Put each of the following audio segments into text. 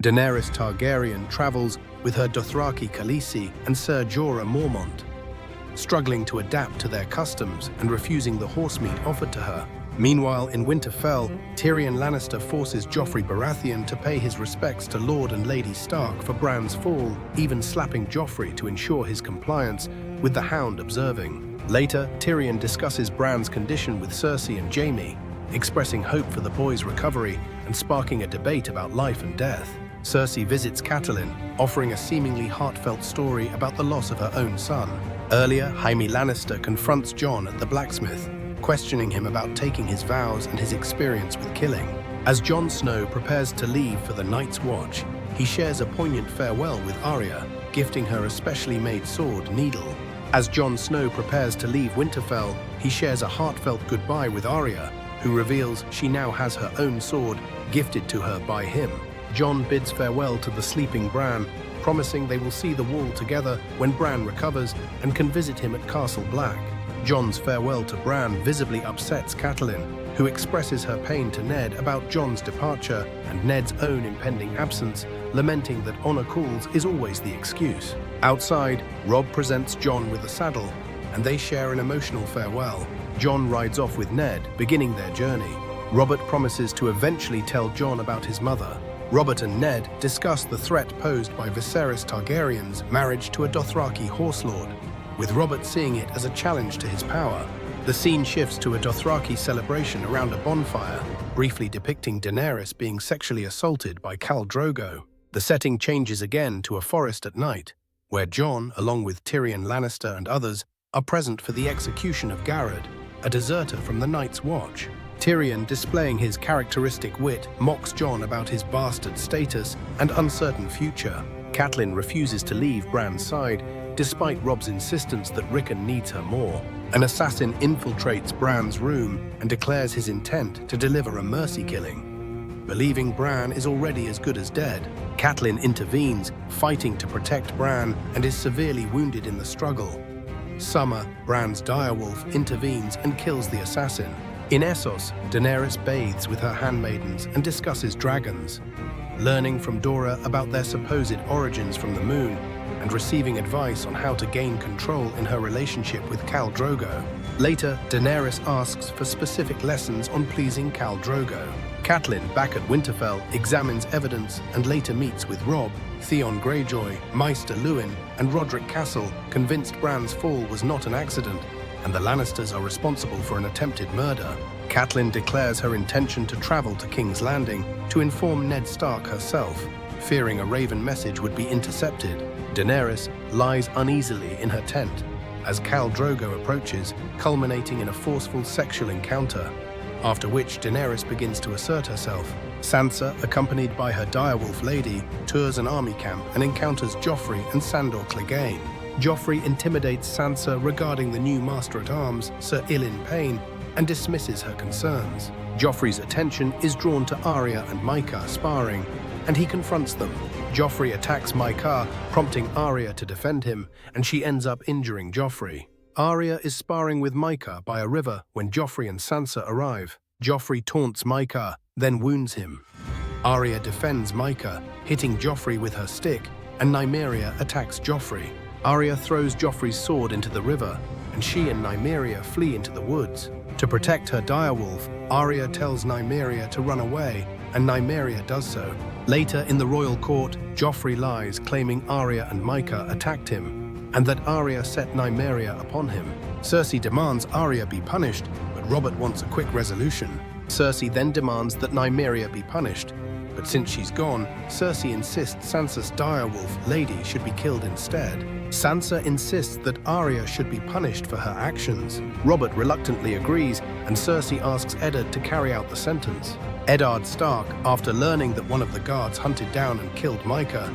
Daenerys Targaryen travels with her Dothraki Khaleesi and Ser Jorah Mormont, struggling to adapt to their customs and refusing the horse meat offered to her. Meanwhile, in Winterfell, Tyrion Lannister forces Joffrey Baratheon to pay his respects to Lord and Lady Stark for Bran's fall, even slapping Joffrey to ensure his compliance, with the Hound observing. Later, Tyrion discusses Bran's condition with Cersei and Jaime, expressing hope for the boy's recovery and sparking a debate about life and death. Cersei visits Catelyn, offering a seemingly heartfelt story about the loss of her own son. Earlier, Jaime Lannister confronts Jon at the blacksmith, questioning him about taking his vows and his experience with killing. As Jon Snow prepares to leave for the Night's Watch, he shares a poignant farewell with Arya, gifting her a specially made sword, Needle. As Jon Snow prepares to leave Winterfell, he shares a heartfelt goodbye with Arya, who reveals she now has her own sword, gifted to her by him. Jon bids farewell to the sleeping Bran, promising they will see the Wall together when Bran recovers and can visit him at Castle Black. Jon's farewell to Bran visibly upsets Catelyn, who expresses her pain to Ned about Jon's departure and Ned's own impending absence, lamenting that honor calls is always the excuse. Outside, Robb presents Jon with a saddle, and they share an emotional farewell. Jon rides off with Ned, beginning their journey. Robert promises to eventually tell Jon about his mother. Robert and Ned discuss the threat posed by Viserys Targaryen's marriage to a Dothraki horse lord, with Robert seeing it as a challenge to his power. The scene shifts to a Dothraki celebration around a bonfire, briefly depicting Daenerys being sexually assaulted by Khal Drogo. The setting changes again to a forest at night, where Jon, along with Tyrion Lannister and others, are present for the execution of Garrod, a deserter from the Night's Watch. Tyrion, displaying his characteristic wit, mocks Jon about his bastard status and uncertain future. Catelyn refuses to leave Bran's side, despite Robb's insistence that Rickon needs her more. An assassin infiltrates Bran's room and declares his intent to deliver a mercy killing. Believing Bran is already as good as dead, Catelyn intervenes, fighting to protect Bran, and is severely wounded in the struggle. Summer, Bran's direwolf, intervenes and kills the assassin. In Essos, Daenerys bathes with her handmaidens and discusses dragons, learning from Dora about their supposed origins from the moon and receiving advice on how to gain control in her relationship with Khal Drogo. Later, Daenerys asks for specific lessons on pleasing Khal Drogo. Catelyn, back at Winterfell, examines evidence and later meets with Robb, Theon Greyjoy, Maester Luwin, and Roderick Castle, convinced Bran's fall was not an accident, and the Lannisters are responsible for an attempted murder. Catelyn declares her intention to travel to King's Landing to inform Ned Stark herself, fearing a Raven message would be intercepted. Daenerys lies uneasily in her tent as Khal Drogo approaches, culminating in a forceful sexual encounter, after which Daenerys begins to assert herself. Sansa, accompanied by her direwolf lady, tours an army camp and encounters Joffrey and Sandor Clegane. Joffrey intimidates Sansa regarding the new Master-at-Arms, Sir Ilyn Payne, and dismisses her concerns. Joffrey's attention is drawn to Arya and Mycah sparring, and he confronts them. Joffrey attacks Mycah, prompting Arya to defend him, and she ends up injuring Joffrey. Arya is sparring with Mycah by a river when Joffrey and Sansa arrive. Joffrey taunts Mycah, then wounds him. Arya defends Mycah, hitting Joffrey with her stick, and Nymeria attacks Joffrey. Arya throws Joffrey's sword into the river, and she and Nymeria flee into the woods. To protect her direwolf, Arya tells Nymeria to run away, and Nymeria does so. Later in the royal court, Joffrey lies, claiming Arya and Mycah attacked him, and that Arya set Nymeria upon him. Cersei demands Arya be punished, but Robert wants a quick resolution. Cersei then demands that Nymeria be punished, but since she's gone, Cersei insists Sansa's direwolf lady should be killed instead. Sansa insists that Arya should be punished for her actions. Robert reluctantly agrees, and Cersei asks Eddard to carry out the sentence. Eddard Stark, after learning that one of the guards hunted down and killed Mycah,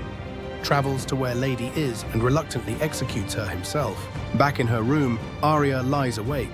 travels to where Lady is and reluctantly executes her himself. Back in her room, Arya lies awake,